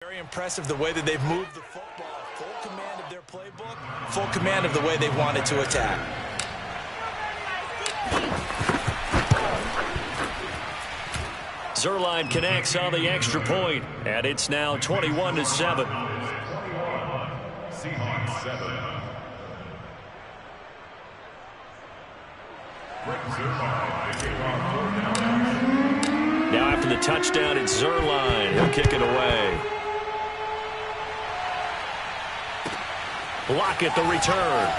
Very impressive the way that they've moved the football. Full command of their playbook, full command of the way they wanted to attack. Zerline connects on the extra point, and it's now 21-7. Seahawks 7. Now after the touchdown, it's Zerline. He'll kick it away. Block at the return.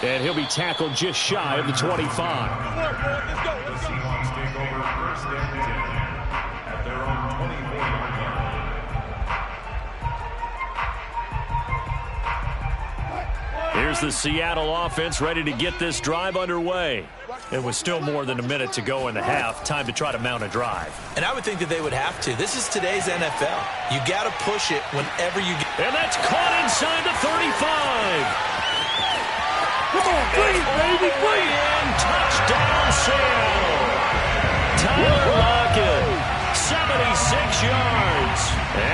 And he'll be tackled just shy of the 25. The Seahawks take over first and 10 at their own 24-yard line. Here's the Seattle offense ready to get this drive underway. It was still more than a minute to go in the half. Time to try to mount a drive. And I would think that they would have to. This is today's NFL. You got to push it whenever you get. And that's caught inside the 35. Come on, please, baby, please. Touchdown, Seattle. Tyler Lockett, 76 yards.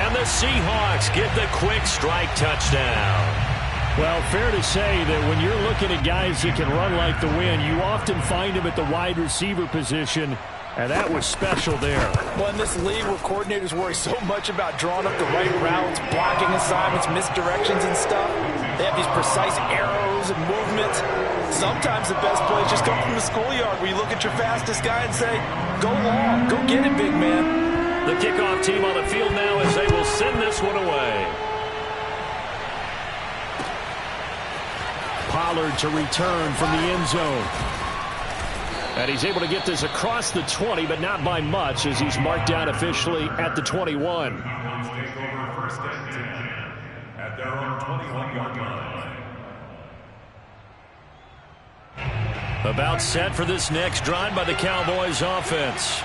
And the Seahawks get the quick strike touchdown. Well, fair to say that when you're looking at guys that can run like the wind, you often find them at the wide receiver position, and that was special there. Well, in this league where coordinators worry so much about drawing up the right routes, blocking assignments, misdirections and stuff, they have these precise arrows and movements. Sometimes the best plays just come from the schoolyard where you look at your fastest guy and say, go long, go get it, big man. The kickoff team on the field now as they will send this one away. Pollard to return from the end zone. And he's able to get this across the 20, but not by much as he's marked down officially at the 21. Take over first and 10 at their own 21-yard line. About set for this next drive by the Cowboys offense.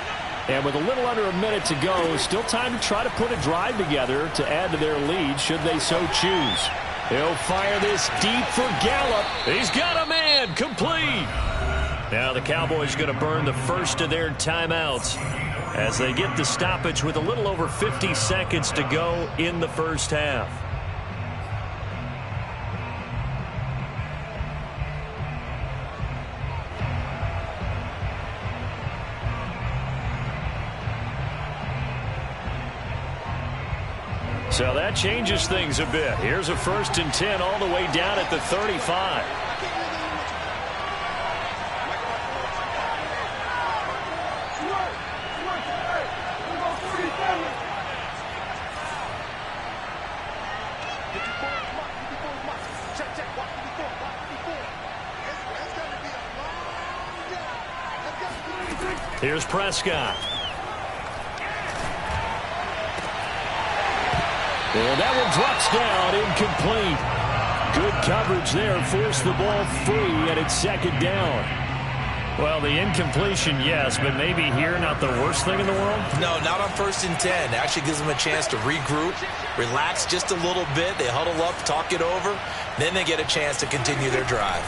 And with a little under a minute to go, still time to try to put a drive together to add to their lead should they so choose. He'll fire this deep for Gallup. He's got a man, complete. Now the Cowboys going to burn the first of their timeouts as they get the stoppage with a little over 50 seconds to go in the first half. So that changes things a bit. Here's a 1st and 10 all the way down at the 35. Here's Prescott. And that one drops down, incomplete. Good coverage there, forced the ball free, and it's 2nd down. Well, the incompletion, yes, but maybe here not the worst thing in the world? No, not on 1st and 10. It actually gives them a chance to regroup, relax just a little bit. They huddle up, talk it over, then they get a chance to continue their drive.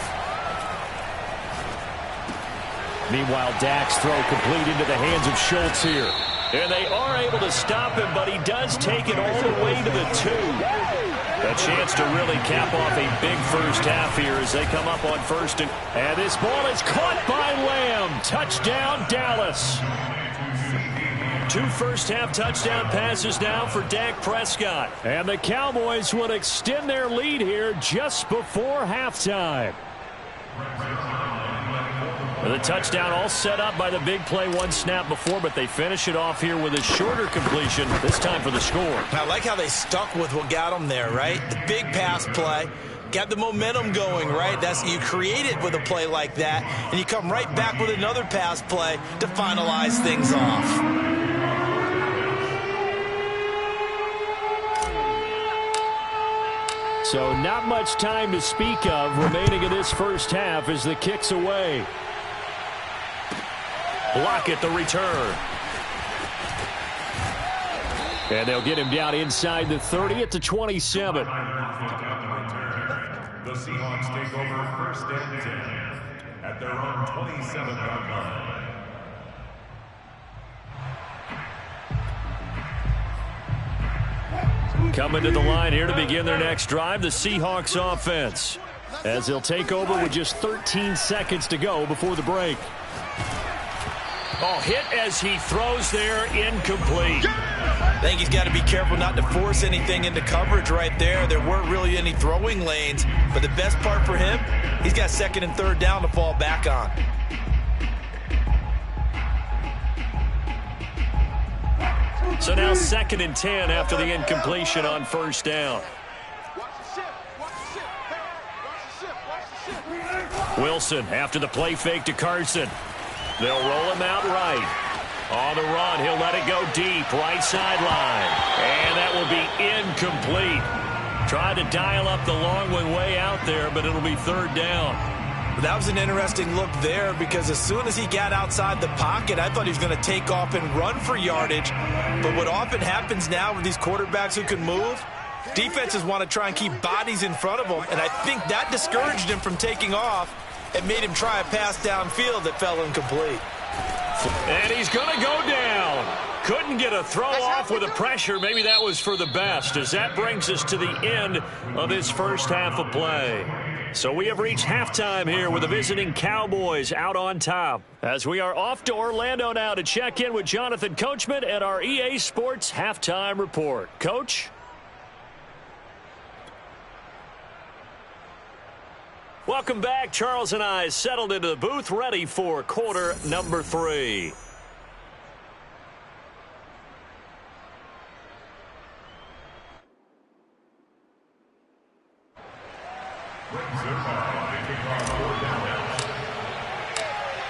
Meanwhile, Dak's throw complete into the hands of Schultz here. And they are able to stop him, but he does take it all the way to the 2. A chance to really cap off a big first half here as they come up on 1st. And this ball is caught by Lamb. Touchdown, Dallas. 2 first-half touchdown passes now for Dak Prescott. And the Cowboys will extend their lead here just before halftime. The touchdown all set up by the big play 1 snap before, but they finish it off here with a shorter completion, this time for the score. I like how they stuck with what got them there, right? The big pass play, got the momentum going, right? You create it with a play like that, and you come right back with another pass play to finalize things off. So not much time to speak of remaining in this first half as the kick's away. Block at the return. And they'll get him down inside the 30 at the 27. The Seahawks take over 1st and 10 at their own 27-yard line. Coming to the line here to begin their next drive, the Seahawks offense, as they'll take over with just 13 seconds to go before the break. Oh, hit as he throws there, incomplete. I think he's got to be careful not to force anything into coverage right there. There weren't really any throwing lanes, but the best part for him, he's got second and third down to fall back on. So now 2nd and 10 after the incompletion on first down. Wilson after the play fake to Carson. They'll roll him out right. On the run, he'll let it go deep, right sideline. And that will be incomplete. Tried to dial up the long one way out there, but it'll be third down. That was an interesting look there because as soon as he got outside the pocket, I thought he was going to take off and run for yardage. But what often happens now with these quarterbacks who can move, defenses want to try and keep bodies in front of them, and I think that discouraged him from taking off and made him try a pass downfield that fell incomplete. And he's going to go down. Couldn't get a throw off with the pressure. Maybe that was for the best, as that brings us to the end of this first half of play. So we have reached halftime here with the visiting Cowboys out on top, as we are off to Orlando now to check in with Jonathan Coachman at our EA Sports Halftime Report. Coach? Welcome back. Charles and I settled into the booth, ready for quarter number 3.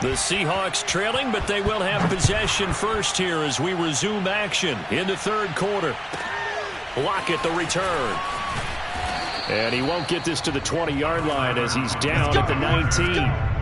The Seahawks trailing, but they will have possession first here as we resume action in the third quarter. Lockett the return. And he won't get this to the 20-yard line as he's down at the 19.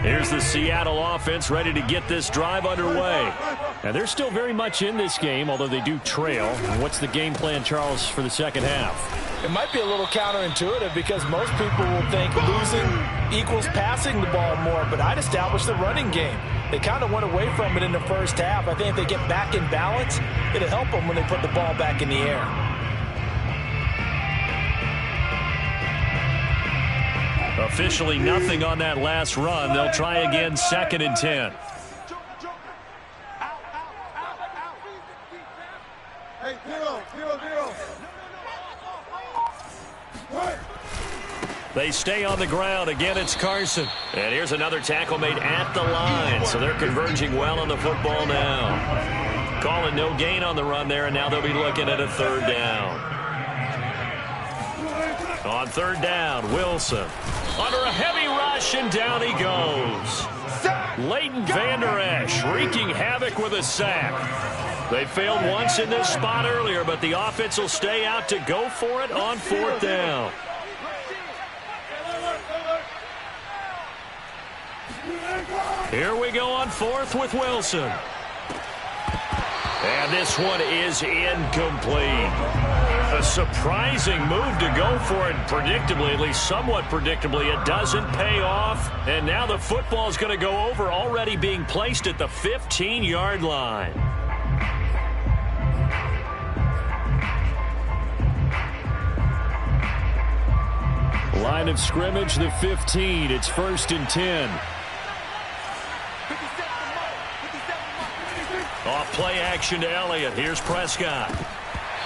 Here's the Seattle offense ready to get this drive underway. And they're still very much in this game, although they do trail. What's the game plan, Charles, for the second half? It might be a little counterintuitive because most people will think losing equals passing the ball more, but I'd establish the running game. They kind of went away from it in the first half. I think if they get back in balance, it'll help them when they put the ball back in the air. Officially nothing on that last run. They'll try again, 2nd and 10. They stay on the ground. Again, it's Carson. And here's another tackle made at the line. So they're converging well on the football now. Calling no gain on the run there, and now they'll be looking at a third down. On third down, Wilson. Under a heavy rush, and down he goes. Leighton Vander Esch wreaking havoc with a sack. They failed once in this spot earlier, but the offense will stay out to go for it on fourth down. Here we go on fourth with Wilson. And this one is incomplete. A surprising move to go for it. Predictably, at least somewhat predictably, it doesn't pay off. And now the football is going to go over, already being placed at the 15-yard line. Line of scrimmage, the 15. It's 1st and 10. Off play action to Elliott. Here's Prescott.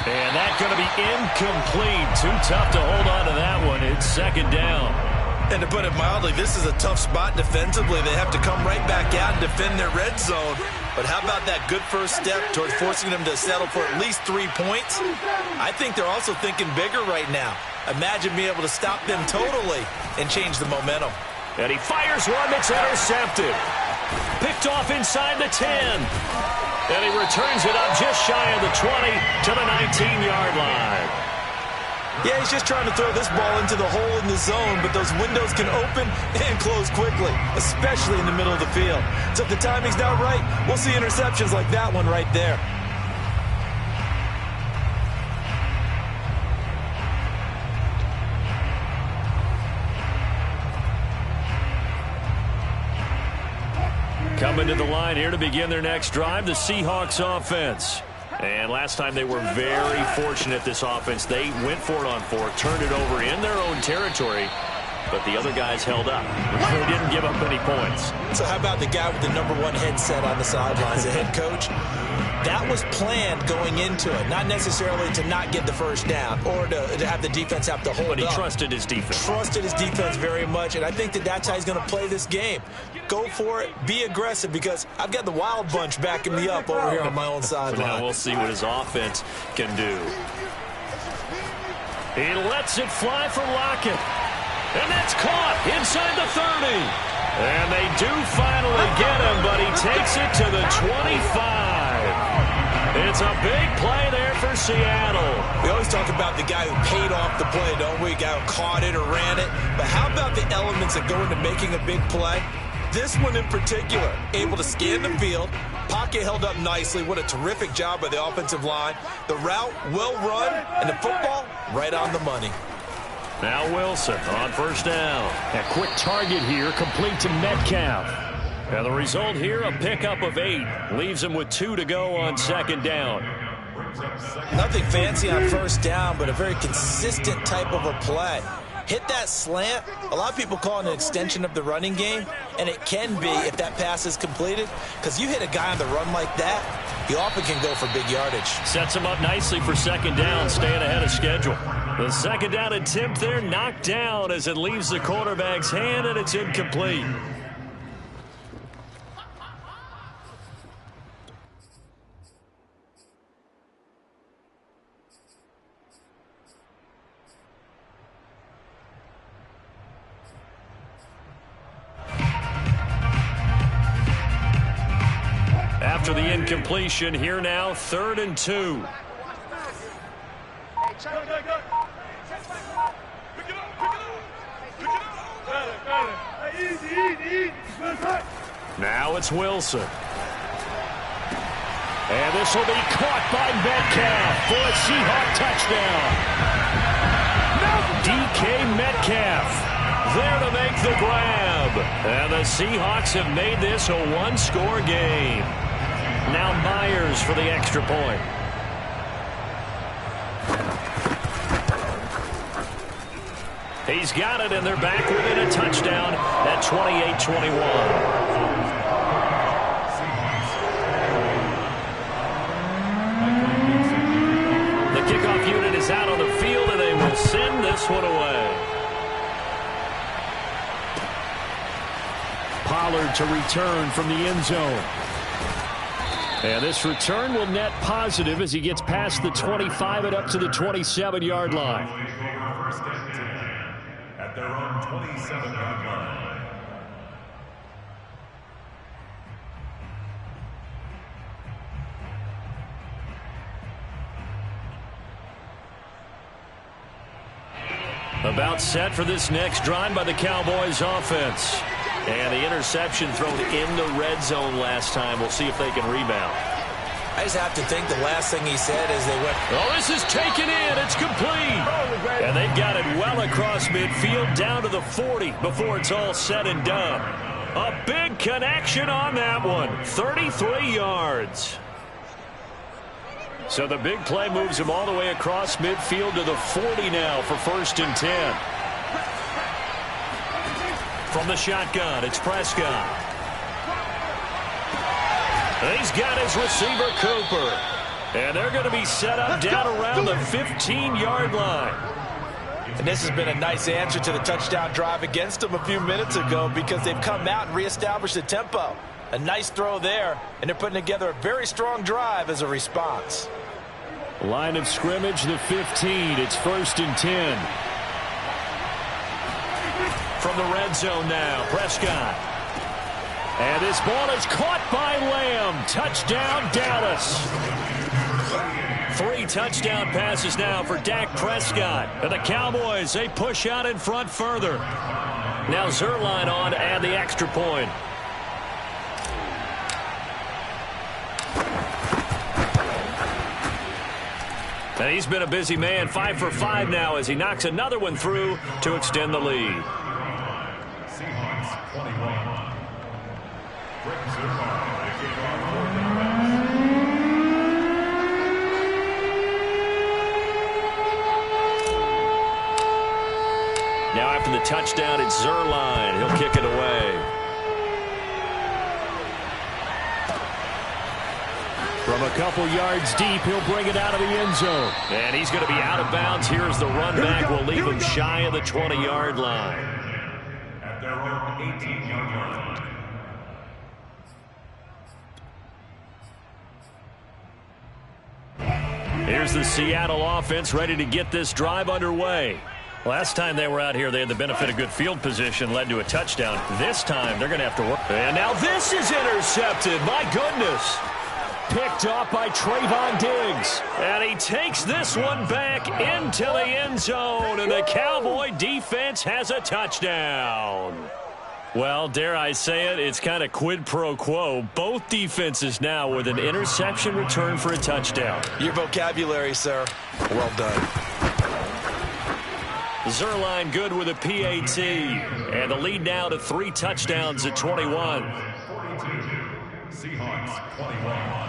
And that's going to be incomplete. Too tough to hold on to that one. It's 2nd down. And to put it mildly, this is a tough spot defensively. They have to come right back out and defend their red zone. But how about that good first step towards forcing them to settle for at least 3 points? I think they're also thinking bigger right now. Imagine being able to stop them totally and change the momentum. And he fires one that's intercepted. Picked off inside the 10. And he returns it up just shy of the 20 to the 19-yard line. Yeah, he's just trying to throw this ball into the hole in the zone, but those windows can open and close quickly, especially in the middle of the field. So if the timing's not right, we'll see interceptions like that one right there. Coming to the line here to begin their next drive, the Seahawks offense. And last time they were very fortunate, this offense. They went for it on fourth, turned it over in their own territory, but the other guys held up. They didn't give up any points. So how about the guy with the #1 headset on the sidelines, the head coach? That was planned going into it, not necessarily to not get the first down or to have the defense have to hold up. But he trusted his defense. Trusted his defense very much, and I think that's how he's going to play this game. Go for it, be aggressive, because I've got the wild bunch backing me up over here on my own sideline. Now we'll see what his offense can do. He lets it fly for Lockett. And that's caught inside the 30. And they do finally get him, but he takes it to the 25. It's a big play there for Seattle. We always talk about the guy who paid off the play, don't we? The guy who caught it or ran it. But how about the elements that go into making a big play? This one in particular, able to scan the field, pocket held up nicely. What a terrific job by the offensive line. The route, well run, and the football, right on the money. Now Wilson on first down. A quick target here, complete to Metcalf. And the result here, a pickup of 8. Leaves him with 2 to go on second down. Nothing fancy on first down, but a very consistent type of a play. Hit that slant. A lot of people call it an extension of the running game, and it can be if that pass is completed, because you hit a guy on the run like that, he often can go for big yardage. Sets him up nicely for second down, staying ahead of schedule. The second down attempt there knocked down as it leaves the quarterback's hand, and it's incomplete. After the incompletion, here now, 3rd and 2. Now it's Wilson. And this will be caught by Metcalf for a Seahawk touchdown. DK Metcalf there to make the grab. And the Seahawks have made this a one-score game. Now Myers for the extra point. He's got it, and they're back within a touchdown at 28-21. The kickoff unit is out on the field, and they will send this one away. Pollard to return from the end zone. And this return will net positive as he gets past the 25 and up to the 27-yard line. At their own 27-yard line. About set for this next drive by the Cowboys offense. And the interception thrown in the red zone last time. We'll see if they can rebound. I just have to think the last thing he said is they went, oh, this is taken in. It's complete. And they've got it well across midfield down to the 40 before it's all said and done. A big connection on that one. 33 yards. So the big play moves him all the way across midfield to the 40 now for 1st and 10. From the shotgun, it's Prescott. He's got his receiver, Cooper. And they're going to be set up down around the 15-yard line. And this has been a nice answer to the touchdown drive against them a few minutes ago, because they've come out and reestablished the tempo. A nice throw there, and they're putting together a very strong drive as a response. Line of scrimmage, the 15. It's 1st and 10. From the red zone now, Prescott. And this ball is caught by Lamb. Touchdown, Dallas. 3 touchdown passes now for Dak Prescott. And the Cowboys, they push out in front further. Now Zerline on to add the extra point. And he's been a busy man, 5 for 5 now as he knocks another one through to extend the lead. Seahawks 21. Now after the touchdown, it's Zerline. He'll kick it away. From a couple yards deep, he'll bring it out of the end zone. And he's going to be out of bounds. Here's the run back. We'll leave him shy of the 20-yard line. At their own 18-yard line. Here's the Seattle offense ready to get this drive underway. Last time they were out here, they had the benefit of good field position, led to a touchdown. This time, they're going to have to work. And now this is intercepted. My goodness. Picked off by Trayvon Diggs. And he takes this one back into the end zone. And the Cowboy defense has a touchdown. Well, dare I say it, it's kind of quid pro quo. Both defenses now with an interception return for a touchdown. Your vocabulary, sir. Well done. Zerline good with a PAT. And the lead now to 3 touchdowns at 21. 42. Seahawks 21.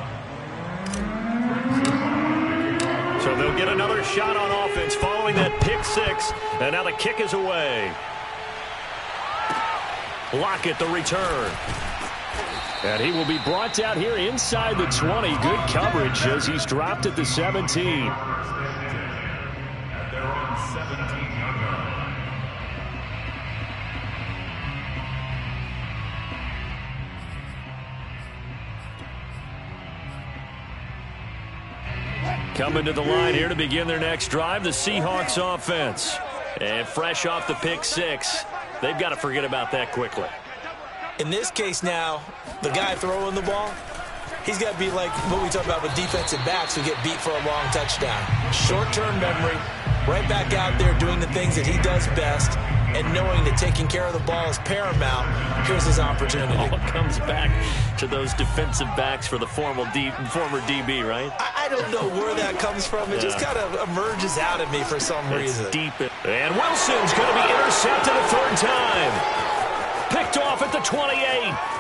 So they'll get another shot on offense following that pick 6. And now the kick is away. Lockett the return. And he will be brought down here inside the 20. Good coverage as he's dropped at the 17. At their own 17-yard line. Coming to the line here to begin their next drive, the Seahawks offense. And fresh off the pick 6, they've got to forget about that quickly. In this case now, the guy throwing the ball, he's got to be like what we talk about with defensive backs who get beat for a long touchdown. Short-term memory, right back out there doing the things that he does best, and knowing that taking care of the ball is paramount. Here's his opportunity. All comes back to those defensive backs for the former DB, right? I don't know where that comes from. It just kind of emerges out of me for some reason. Deep. And Wilson's going to be intercepted a 3rd time. Picked off at the 28.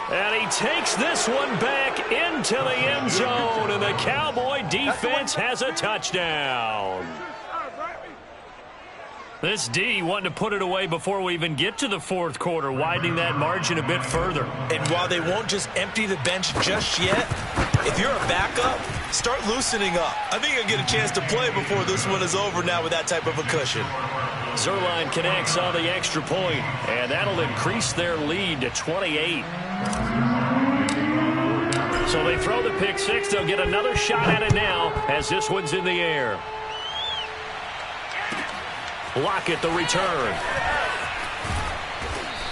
And he takes this one back into the end zone. And the Cowboy defense has a touchdown. This D wanting to put it away before we even get to the 4th quarter, widening that margin a bit further. And while they won't just empty the bench just yet, if you're a backup, start loosening up. I think you'll get a chance to play before this one is over now with that type of a cushion. Zerline connects on the extra point, and that'll increase their lead to 28. So they throw the pick 6. They'll get another shot at it now as this one's in the air. Lockett the return.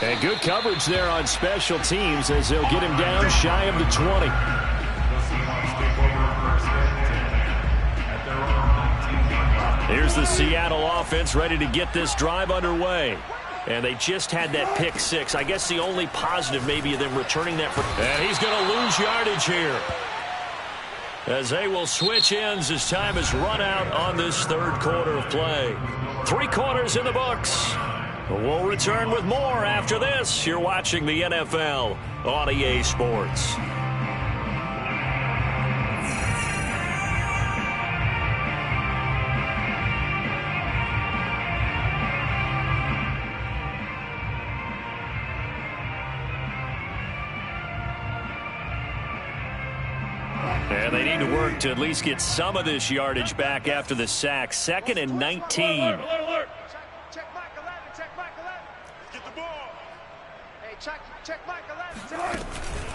And good coverage there on special teams as they'll get him down shy of the 20. Here's the Seattle offense ready to get this drive underway. And they just had that pick 6. I guess the only positive maybe of them returning that. And he's going to lose yardage here, as they will switch ends as time is run out on this 3rd quarter of play. 3 quarters in the books. We'll return with more after this. You're watching the NFL on EA Sports. And they need to work to at least get some of this yardage back after the sack. 2nd and 19.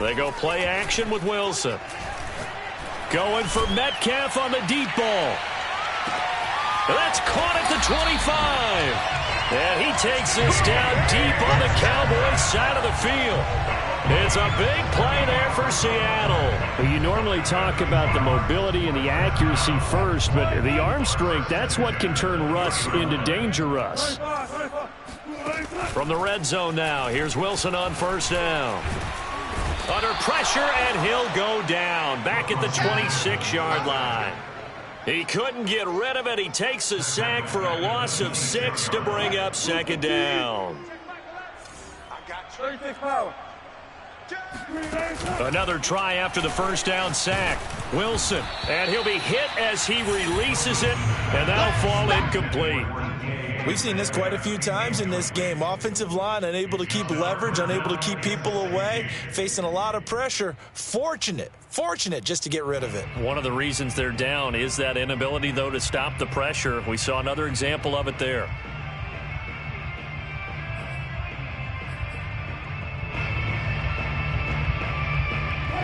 They go play action with Wilson. Going for Metcalf on the deep ball. That's caught at the 25. And he takes this down deep on the Cowboys side of the field. It's a big play there for Seattle. Well, you normally talk about the mobility and the accuracy first, but the arm strength, that's what can turn Russ into danger Russ. From the red zone now, here's Wilson on first down. Under pressure, and he'll go down back at the 26-yard line. He couldn't get rid of it. He takes a sack for a loss of 6 to bring up second down. Another try after the first down sack. Wilson, and he'll be hit as he releases it, and that'll fall incomplete. We've seen this quite a few times in this game. Offensive line unable to keep leverage, unable to keep people away, facing a lot of pressure. Fortunate just to get rid of it. One of the reasons they're down is that inability, though, to stop the pressure. We saw another example of it there.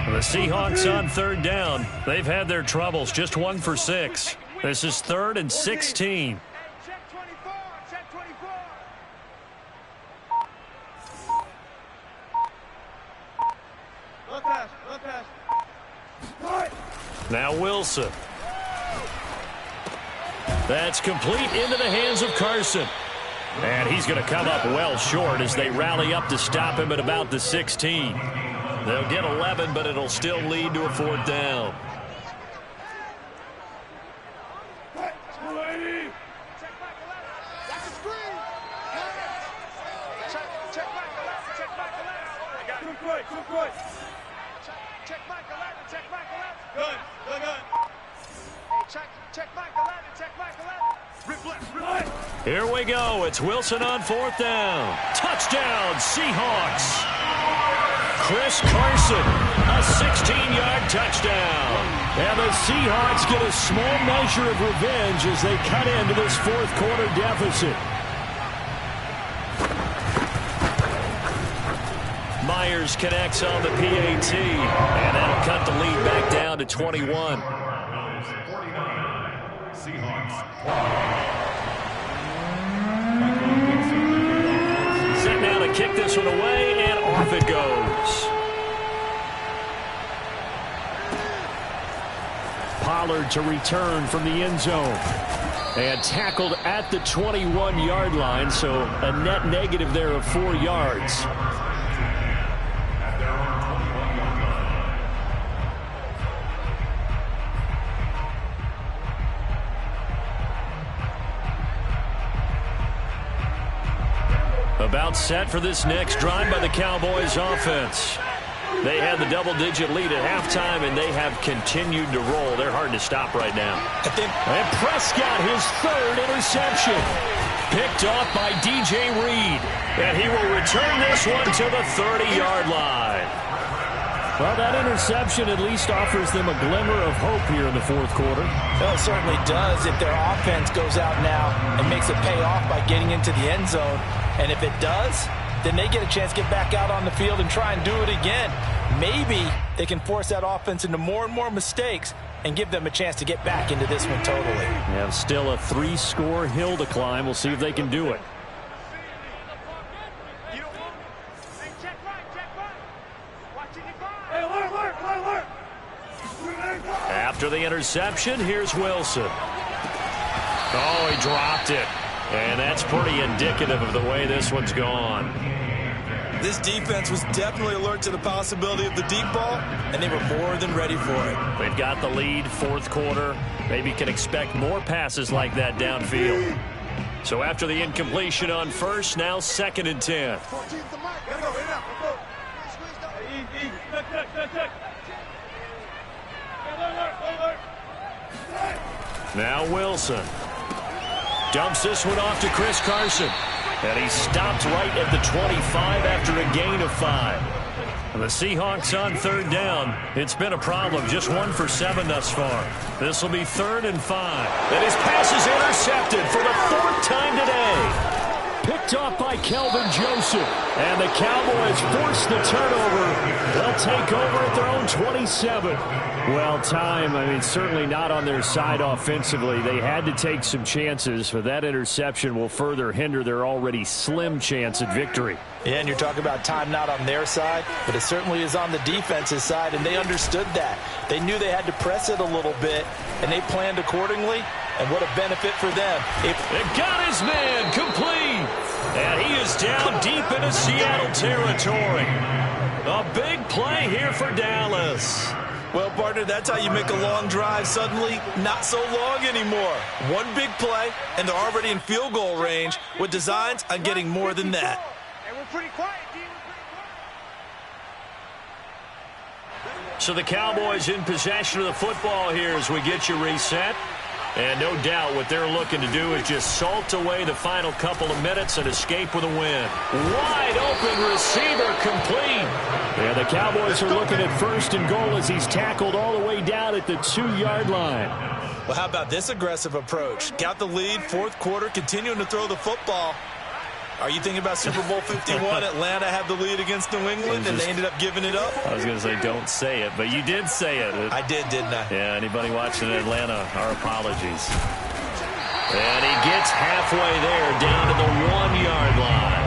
The Seahawks on third down. They've had their troubles, just 1 for 6. This is 3rd and 16. Now Wilson. That's complete into the hands of Carson. And he's going to come up well short as they rally up to stop him at about the 16. They'll get 11, but it'll still lead to a 4th down. Here we go. It's Wilson on 4th down. Touchdown, Seahawks. Chris Carson, a 16-yard touchdown. And the Seahawks get a small measure of revenge as they cut into this 4th quarter deficit. Myers connects on the PAT, and that'll cut the lead back down to 21. 49, Seahawks. Set now to kick this one away, and off it goes. Pollard to return from the end zone. And tackled at the 21-yard line, so a net negative there of 4 yards. About set for this next drive by the Cowboys offense. They had the double-digit lead at halftime, and they have continued to roll. They're hard to stop right now. And Prescott, his 3rd interception. Picked off by DJ Reed. And he will return this one to the 30-yard line. Well, that interception at least offers them a glimmer of hope here in the 4th quarter. Well, it certainly does if their offense goes out now and makes it pay off by getting into the end zone. And if it does, then they get a chance to get back out on the field and try and do it again. Maybe they can force that offense into more and more mistakes and give them a chance to get back into this one totally. Yeah, still a 3-score hill to climb. We'll see if they can do it. After the interception, here's Wilson. Oh, he dropped it. And that's pretty indicative of the way this one's gone. This defense was definitely alert to the possibility of the deep ball, and they were more than ready for it. They've got the lead, 4th quarter. Maybe can expect more passes like that downfield. So after the incompletion on first, now 2nd and 10. Now Wilson. Dumps this one off to Chris Carson. And he stopped right at the 25 after a gain of 5. And the Seahawks on 3rd down. It's been a problem. Just 1 for 7 thus far. This will be 3rd and 5. And his pass is intercepted for the 4th time today. Picked off by Kelvin Joseph. And the Cowboys force the turnover. They'll take over at their own 27. Well, certainly not on their side offensively. They had to take some chances, but that interception will further hinder their already slim chance at victory. Yeah, and you're talking about time not on their side, but it certainly is on the defense's side, and they understood that. They knew they had to press it a little bit, and they planned accordingly, and what a benefit for them. They got his man complete, and he is down deep into Seattle territory. A big play here for Dallas. Well, partner, that's how you make a long drive suddenly not so long anymore. One big play, and they're already in field goal range with designs on getting more than that. And we're pretty quiet, D. So the Cowboys in possession of the football here as we get you reset. And no doubt what they're looking to do is just salt away the final couple of minutes and escape with a win. Wide open receiver complete. Yeah, the Cowboys are looking at first and goal as he's tackled all the way down at the 2-yard line. Well, how about this aggressive approach? Got the lead, fourth quarter, continuing to throw the football. Are you thinking about Super Bowl 51? Atlanta had the lead against New England, and they ended up giving it up? I was going to say don't say it, but you did say it. I did, didn't I? Yeah, anybody watching Atlanta, our apologies. And he gets halfway there, down to the 1-yard line.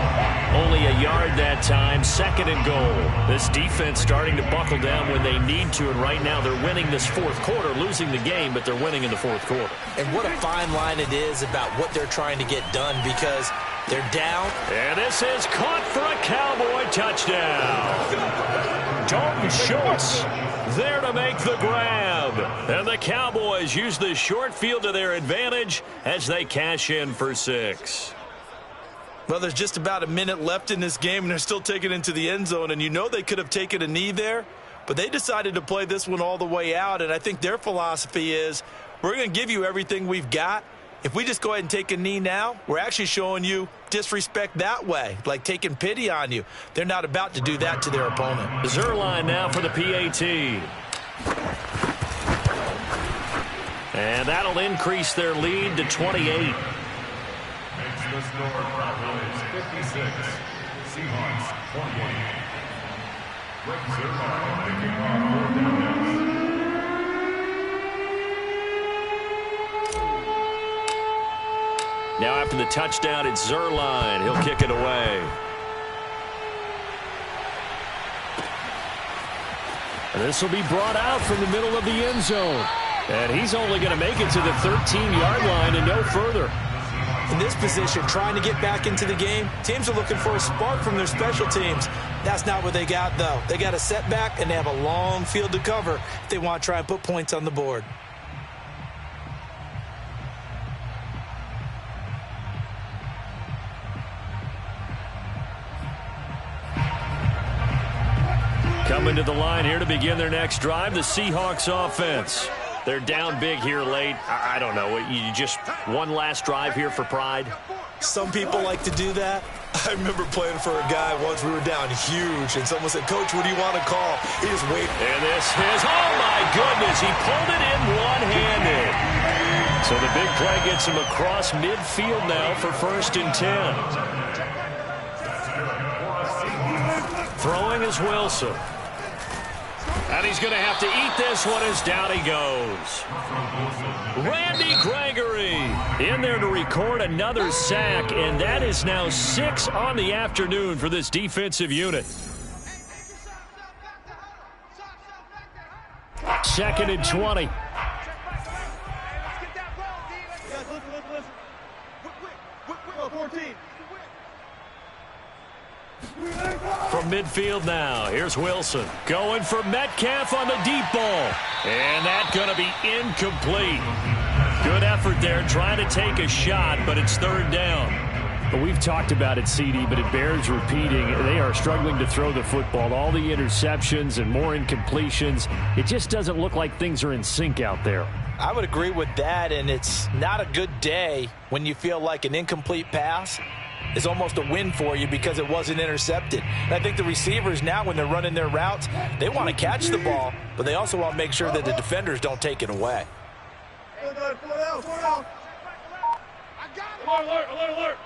Only a yard that time, second and goal. This defense starting to buckle down when they need to, and right now they're winning this fourth quarter, losing the game, but they're winning in the fourth quarter. And what a fine line it is about what they're trying to get done, because they're down. And this is caught for a Cowboy touchdown. Dalton Schultz there to make the grab. And the Cowboys use the short field to their advantage as they cash in for 6. Well, there's just about a minute left in this game, and they're still taking it into the end zone. And you know they could have taken a knee there, but they decided to play this one all the way out. And I think their philosophy is, we're going to give you everything we've got. If we just go ahead and take a knee now, we're actually showing you disrespect that way, like taking pity on you. They're not about to do that to their opponent. Zerline now for the PAT. And that'll increase their lead to 28. Makes the score Cowboys 56, Seahawks 28. Rick Zerline making our 4th down. Now after the touchdown, it's Zerline. He'll kick it away. And this will be brought out from the middle of the end zone. And he's only going to make it to the 13-yard line and no further. In this position, trying to get back into the game, teams are looking for a spark from their special teams. That's not what they got, though. They got a setback, and they have a long field to cover if they want to try and put points on the board. Coming to the line here to begin their next drive, the Seahawks offense. They're down big here late. I don't know. You just one last drive here for pride? Some people like to do that. I remember playing for a guy once. We were down huge, and someone said, "Coach, what do you want to call?" He just waited. And this is, oh my goodness, he pulled it in one-handed. So the big play gets him across midfield now for 1st and 10. Throwing is Wilson. And he's going to have to eat this one as down he goes. Randy Gregory in there to record another sack, and that is now 6 on the afternoon for this defensive unit. 2nd and 20. From midfield now, here's Wilson. Going for Metcalf on the deep ball. And that's going to be incomplete. Good effort there, trying to take a shot, but it's 3rd down. But we've talked about it, CD, but it bears repeating. They are struggling to throw the football. All the interceptions and more incompletions. It just doesn't look like things are in sync out there. I would agree with that, and it's not a good day when you feel like an incomplete pass is almost a win for you because it wasn't intercepted. And I think the receivers now, when they're running their routes, they want to catch the ball, but they also want to make sure that the defenders don't take it away. Alert, alert, alert.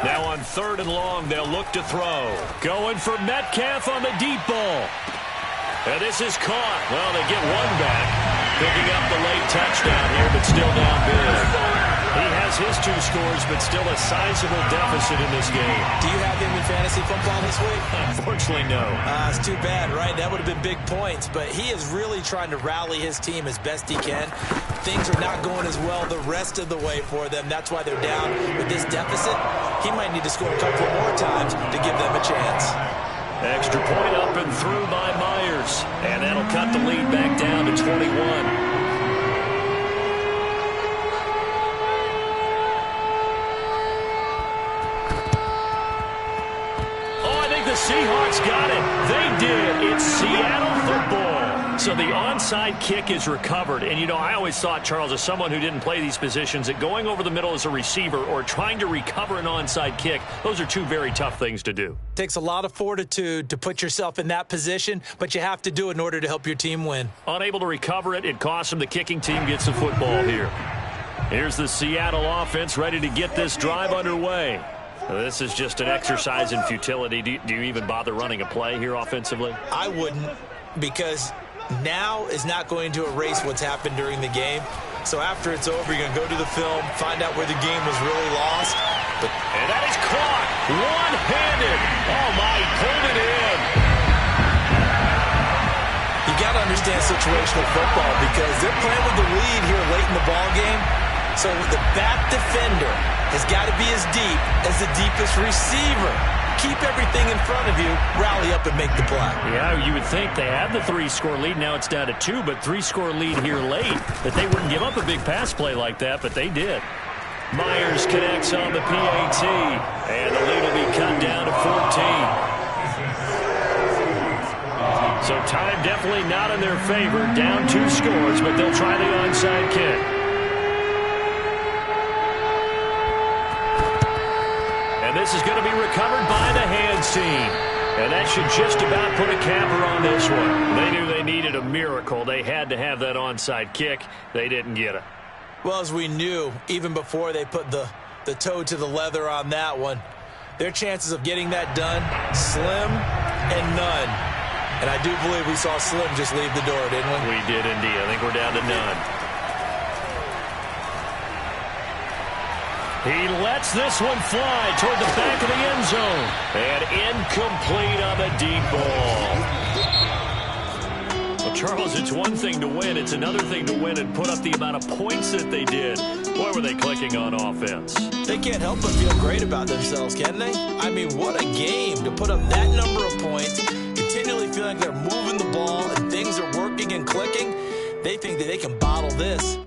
Now on 3rd and long, they'll look to throw. Going for Metcalf on the deep ball. And this is caught. Well, they get one back. Picking up the late touchdown here, but still down big. He has his 2 scores, but still a sizable deficit in this game. Do you have him in fantasy football this week? Unfortunately, no. It's too bad, right? That would have been big points, but he is really trying to rally his team as best he can. Things are not going as well the rest of the way for them. That's why they're down with this deficit. He might need to score a couple more times to give them a chance. Extra point up and through by Myers. And that'll cut the lead back down to 21. Oh, I think the Seahawks got it. They did. It's Seattle football. So the onside kick is recovered. And, you know, I always thought, Charles, as someone who didn't play these positions, that going over the middle as a receiver or trying to recover an onside kick, those are 2 very tough things to do. Takes a lot of fortitude to put yourself in that position, but you have to do it in order to help your team win. Unable to recover it, it costs them. The kicking team gets the football here. Here's the Seattle offense ready to get this drive underway. This is just an exercise in futility. Do you even bother running a play here offensively? I wouldn't, because now is not going to erase what's happened during the game. So after it's over, you're going to go to the film, find out where the game was really lost. And that is caught one-handed. Oh, my, he pulled it in. You got to understand situational football because they're playing with the lead here late in the ball game. So the back defender has got to be as deep as the deepest receiver. Keep everything in front of you, rally up and make the play. Yeah, you would think they had the 3-score lead. Now it's down to 2, but 3-score lead here late. That they wouldn't give up a big pass play like that, but they did. Myers connects on the PAT, and the lead will be cut down to 14. So time definitely not in their favor. Down 2 scores, but they'll try the onside kick. And this is going to be recovered by the hands team. And that should just about put a capper on this one. They knew they needed a miracle. They had to have that onside kick. They didn't get it. Well, as we knew, even before they put the toe to the leather on that one, their chances of getting that done, slim and none. And I do believe we saw Slim just leave the door, didn't we? We did indeed. I think we're down to none. He lets this one fly toward the back of the end zone. And incomplete on the deep ball. Well, Charles, it's one thing to win. It's another thing to win and put up the amount of points that they did. Boy, were they clicking on offense. They can't help but feel great about themselves, can they? I mean, what a game to put up that number of points, continually feeling like they're moving the ball and things are working and clicking. They think that they can bottle this